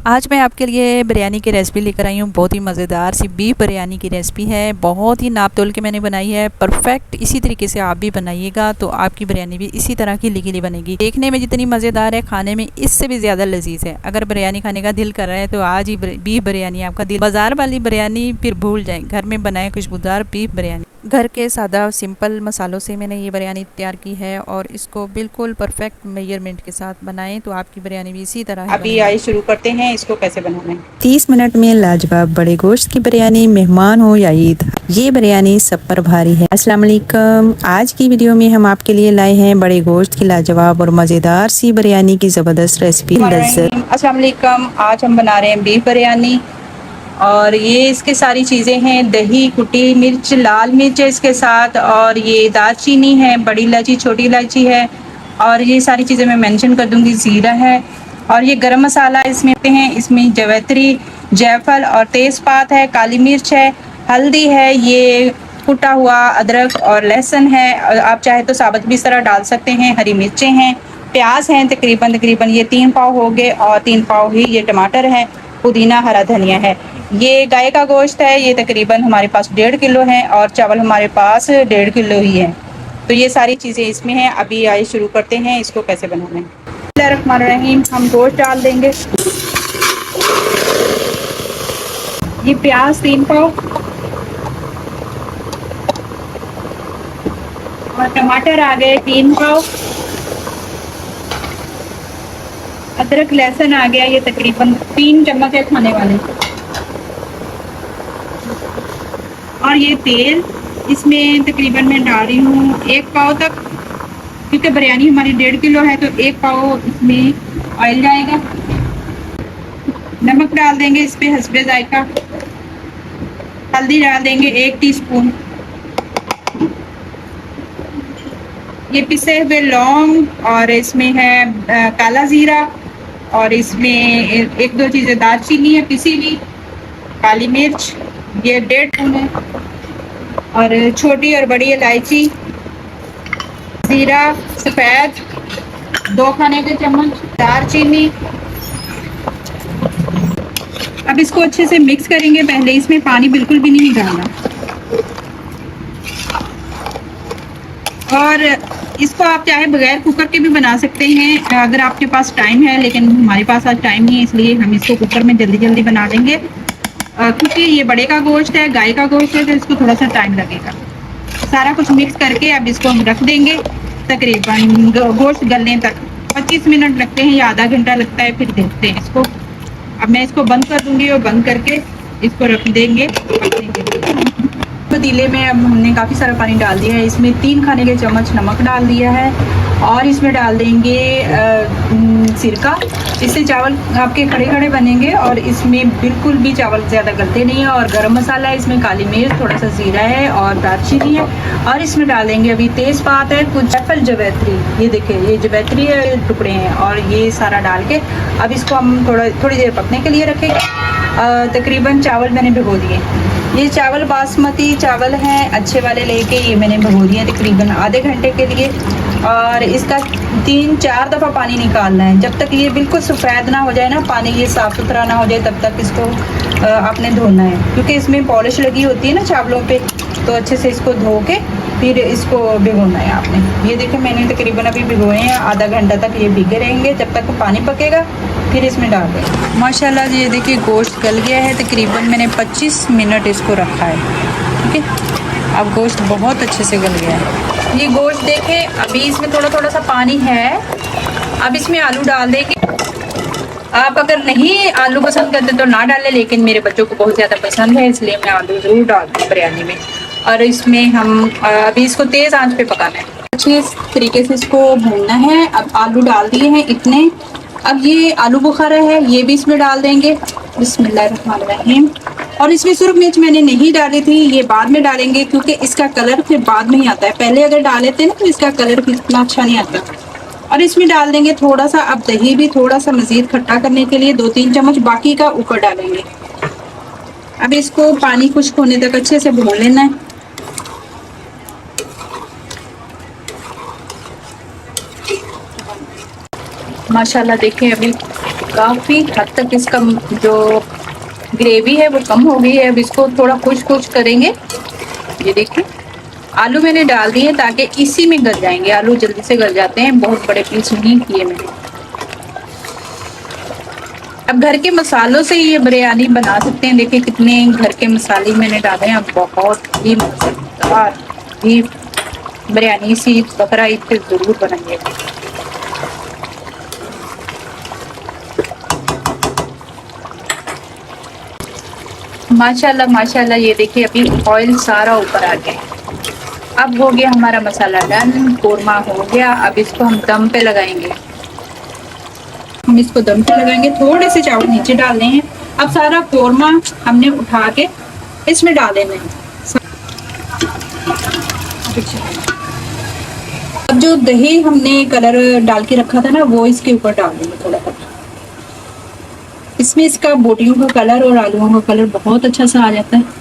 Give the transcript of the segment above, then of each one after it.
आज मैं आपके लिए बिरयानी की रेसिपी लेकर आई हूँ। बहुत ही मज़ेदार सी बीफ बिरयानी की रेसिपी है। बहुत ही नाप तोल के मैंने बनाई है, परफेक्ट। इसी तरीके से आप भी बनाइएगा तो आपकी बिरयानी भी इसी तरह की लिखी बनेगी। देखने में जितनी मज़ेदार है, खाने में इससे भी ज़्यादा लजीज है। अगर बिरयानी खाने का दिल कर रहा है तो आज ही बीफ बिरयानी आपका दिल। बाजार वाली बिरयानी फिर भूल जाएं, घर में बनाए खुशबूदार बीफ बिरयानी। घर के सादा सिंपल मसालों से मैंने ये बिरयानी तैयार की है और इसको बिल्कुल परफेक्ट मेजरमेंट के साथ बनाएं तो आपकी बिरयानी भी इसी तरह अभी आइए शुरू करते हैं इसको कैसे बनाना है। 30 मिनट में लाजवाब बड़े गोश्त की बिरयानी, मेहमान हो या ईद, ये बिरयानी सब पर भारी है। अस्सलाम वालेकुम। आज की वीडियो में हम आपके लिए लाए हैं बड़े गोश्त की लाजवाब और मज़ेदार सी बिरयानी की ज़बरदस्त रेसिपी। अस्सलाम वालेकुम। आज हम बना रहे हैं बीफ बिरयानी और ये इसके सारी चीज़ें हैं। दही, कुटी मिर्च, लाल मिर्च है इसके साथ, और ये दालचीनी है, बड़ी इलायची, छोटी इलायची है, और ये सारी चीज़ें मैं मेंशन कर दूंगी। ज़ीरा है और ये गरम मसाला इसमें हैं। इसमें जवैत्री, जायफल और तेज़पात है, काली मिर्च है, हल्दी है, ये कुटा हुआ अदरक और लहसुन है। आप चाहे तो साबुत भी इस तरह डाल सकते हैं। हरी मिर्चें हैं, प्याज हैं, तकरीबन ये 3 पाव हो गए, और 3 पाव ही ये टमाटर है, पुदीना, हरा धनिया है। ये गाय का गोश्त है, ये तकरीबन हमारे पास 1.5 किलो है, और चावल हमारे पास 1.5 किलो ही है। तो ये सारी चीज़ें इसमें हैं। अभी आइए शुरू करते हैं इसको कैसे बनाना है। बिस्मिल्लाहिर्रहमानिर्रहीम। हम गोश्त डाल देंगे। ये प्याज 3 पाव और टमाटर आ गए 3 पाव। अदरक लहसुन आ गया, ये तकरीबन 3 चम्मच है खाने वाले। और ये तेल इसमें तकरीबन मैं डाल रही हूँ 1 पाव तक, क्योंकि बिरयानी हमारी 1.5 किलो है तो 1 पाव इसमें ऑयल जाएगा। नमक डाल देंगे इस पे हस्बे जायका। हल्दी डाल देंगे 1 टीस्पून। ये पिसे हुए लौंग, और इसमें है काला जीरा, और इसमें 1-2 चीज़ें दालचीनी है पिसी हुई, काली मिर्च ये 1.5 स्पून है, और छोटी और बड़ी इलायची, जीरा सफ़ेद 2 खाने के चम्मच, दालचीनी। अब इसको अच्छे से मिक्स करेंगे। पहले इसमें पानी बिल्कुल भी नहीं डालना, और इसको आप चाहे बगैर कुकर के भी बना सकते हैं अगर आपके पास टाइम है, लेकिन हमारे पास आज टाइम नहीं है, इसलिए हम इसको कुकर में जल्दी बना देंगे। क्योंकि ये बड़े का गोश्त है, गाय का गोश्त है, तो इसको थोड़ा सा टाइम लगेगा। सारा कुछ मिक्स करके अब इसको हम रख देंगे तकरीबन गोश्त गलने तक। 25 मिनट लगते हैं या आधा घंटा लगता है, फिर देखते हैं इसको। अब मैं इसको बंद कर दूंगी और बंद करके इसको रख देंगे। पतीले में अब हमने काफ़ी सारा पानी डाल दिया है। इसमें 3 खाने के चम्मच नमक डाल दिया है, और इसमें डाल देंगे सिरका। इससे चावल आपके खड़े बनेंगे, और इसमें बिल्कुल भी चावल ज़्यादा गलते नहीं है। और गरम मसाला है, इसमें काली मिर्च, थोड़ा सा ज़ीरा है, और दालचीनी है, और इसमें डाल देंगे अभी तेज़पात है, कुछ जायफल, जवैत्री, ये देखिए ये जवैत्री टुकड़े हैं, और ये सारा डाल के अब इसको हम थोड़ी देर पकने के लिए रखेंगे। तकरीबन चावल मैंने भिगो दिए। ये चावल बासमती चावल हैं, अच्छे वाले लेके ये मैंने भिगो दिए तकरीबन आधे घंटे के लिए, और इसका 3-4 दफ़ा पानी निकालना है। जब तक ये बिल्कुल सफ़ेद ना हो जाए ना, पानी ये साफ़ सुथरा ना हो जाए, तब तक इसको आपने धोना है, क्योंकि इसमें पॉलिश लगी होती है ना चावलों पे। तो अच्छे से इसको धो के फिर इसको भिगोना है आपने। ये देखिए मैंने तकरीबन अभी भिगोए हैं, आधा घंटा तक ये भीगे रहेंगे, जब तक पानी पकेगा फिर इसमें डाल दें। माशाल्लाह ये देखिए गोश्त गल गया है। तकरीबन मैंने 25 मिनट इसको रखा है, ठीक है। अब गोश्त बहुत अच्छे से गल गया है। ये गोश्त देखें, अभी इसमें थोड़ा सा पानी है। अब इसमें आलू डाल देंगे। आप अगर नहीं आलू पसंद करते तो ना डालें, लेकिन मेरे बच्चों को बहुत ज़्यादा पसंद है, इसलिए मैं आलू ज़रूर डालती हूँ बिरयानी में। और इसमें हम अभी इसको तेज़ आंच पे पकाना है, अच्छे तरीके से इसको भूनना है। अब आलू डाल दिए हैं इतने। अब ये आलू बुखारा है, ये भी इसमें डाल देंगे। बिस्मिल्लाहिर्रहमानिर्रहीम। और इसमें सुरख मिर्च मैंने नहीं डाली थी, ये बाद में डालेंगे, क्योंकि इसका कलर फिर बाद में ही आता है। पहले अगर डाले थे ना तो इसका कलर इतना अच्छा नहीं आता। और इसमें डाल देंगे थोड़ा सा, अब दही भी थोड़ा सा मज़ीद खट्टा करने के लिए 2-3 चम्मच, बाकी का ऊपर डालेंगे। अब इसको पानी खुश्क होने तक अच्छे से भून लेना है। माशाल्लाह देखें अभी काफ़ी हद तक इसका जो ग्रेवी है वो कम हो गई है। अब इसको थोड़ा खुश करेंगे। ये देखिए आलू मैंने डाल दिए ताकि इसी में गल जाएंगे। आलू जल्दी से गल जाते हैं, बहुत बड़े पीस नहीं किए मैंने। अब घर के मसालों से ये बिरयानी बना सकते हैं। देखिए कितने घर के मसाले मैंने डाले हैं। अब बहुत ही मजेदार भी बिरयानी इसी बकरा ईद पे जरूर बनाइए। माशाल्लाह माशाल्लाह, ये देखिए अभी ऑयल सारा ऊपर आ गया। अब हो गया हमारा मसाला डन, कोरमा हो गया। अब इसको हम दम पे लगाएंगे। हम इसको दम पे लगाएंगे। थोड़े से चावल नीचे डालने हैं। अब सारा कोरमा हमने उठा के इसमें डाल देना है। अब जो दही हमने कलर डाल के रखा था ना, वो इसके ऊपर डाल देंगे थोड़ा थोड़ा। इसमें इसका बोटियों का कलर और आलूओं का कलर बहुत अच्छा सा आ जाता है।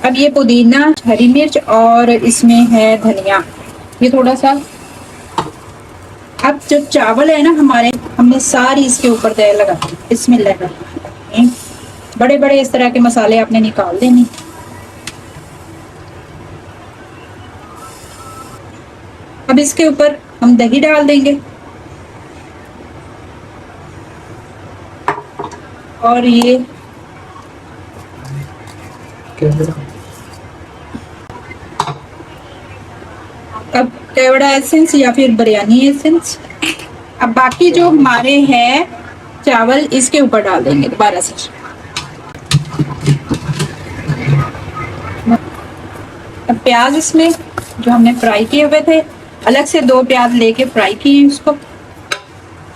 अब ये पुदीना, हरी मिर्च और इसमें है धनिया, ये थोड़ा सा। अब जो चावल है ना हमारे, हमने सारी इसके ऊपर तय लगा। इसमें लगा बड़े बड़े इस तरह के मसाले आपने निकाल देने। अब इसके ऊपर हम दही डाल देंगे और ये अब केवड़ा एसेंस या फिर बिरयानी एसेंस। अब बाकी जो हमारे हैं चावल इसके ऊपर डाल देंगे दोबारा से। अब प्याज इसमें जो हमने फ्राई किए हुए थे, अलग से 2 प्याज लेके फ्राई किए उसको,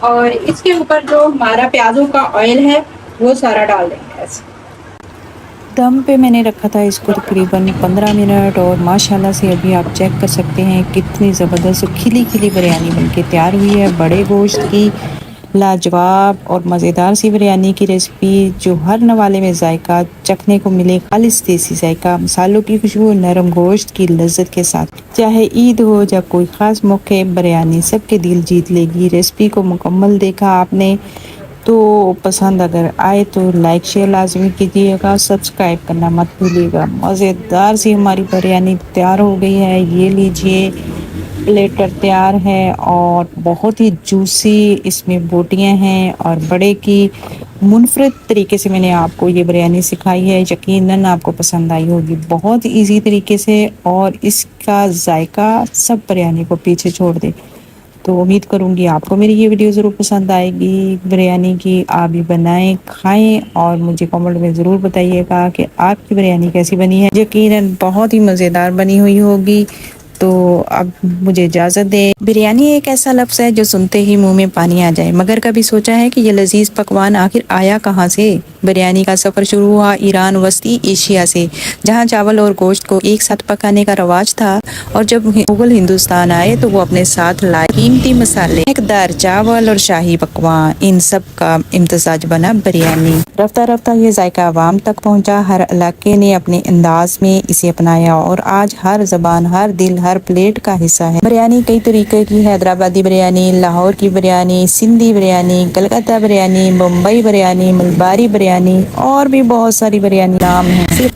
और इसके ऊपर जो हमारा प्याजों का ऑयल है वो सारा डाल देंगे ऐसे। दम पे मैंने रखा था इसको तकरीबन 15 मिनट, और माशाल्लाह से अभी आप चेक कर सकते हैं कितनी ज़बरदस्त खिली खिली बिरयानी बनके तैयार हुई है। बड़े गोश्त की लाजवाब और मज़ेदार सी बिरयानी की रेसिपी, जो हर नवाले में जायका चखने को मिले, खालिस देसी जायका, मसालों की खुशबू, नरम गोश्त की लज्जत के साथ। चाहे ईद हो या कोई ख़ास मौके, बिरयानी सबके दिल जीत लेगी। रेसिपी को मुकम्मल देखा आपने तो पसंद अगर आए तो लाइक शेयर लाजमी कीजिएगा, सब्सक्राइब करना मत भूलिएगा। मज़ेदार सी हमारी बिरयानी तैयार हो गई है। ये लीजिए प्लेटर तैयार है और बहुत ही जूसी इसमें बोटियां हैं, और बड़े की मुनफरद तरीके से मैंने आपको ये बिरयानी सिखाई है। यकीनन आपको पसंद आई होगी, बहुत इजी तरीके से, और इसका जायका सब बिरयानी को पीछे छोड़ दे। तो उम्मीद करूँगी आपको मेरी ये वीडियो ज़रूर पसंद आएगी बिरयानी की। आप भी बनाएं, खाएं और मुझे कमेंट में ज़रूर बताइएगा कि आपकी बिरयानी कैसी बनी है। यकीनन बहुत ही मज़ेदार बनी हुई होगी। तो अब मुझे इजाज़त दें। बिरयानी एक ऐसा लफ्ज़ है जो सुनते ही मुंह में पानी आ जाए, मगर कभी सोचा है कि ये लजीज पकवान आखिर आया कहाँ से? बिरयानी का सफ़र शुरू हुआ ईरान वस्ती एशिया से, जहाँ चावल और गोश्त को एक साथ पकाने का रवाज था, और जब मुगल हिंदुस्तान आए तो वो अपने साथ लाए कीमती मसाले, मज़ेदार चावल और शाही पकवान, इन सब का इम्तजाज बना बिरयानी। रफ्ता रफ्ता ये जायका आवाम तक पहुँचा, हर इलाके ने अपने अंदाज में इसे अपनाया, और आज हर जबान, हर दिल, हर प्लेट का हिस्सा है। बिरयानी कई तरीके की, हैदराबादी बिरयानी, लाहौर की बिरयानी, सिंधी बिरयानी, कलकत्ता बिरयानी, मुंबई बिरयानी, मलबारी बिरयानी, और भी बहुत सारी बिरयानी नाम है।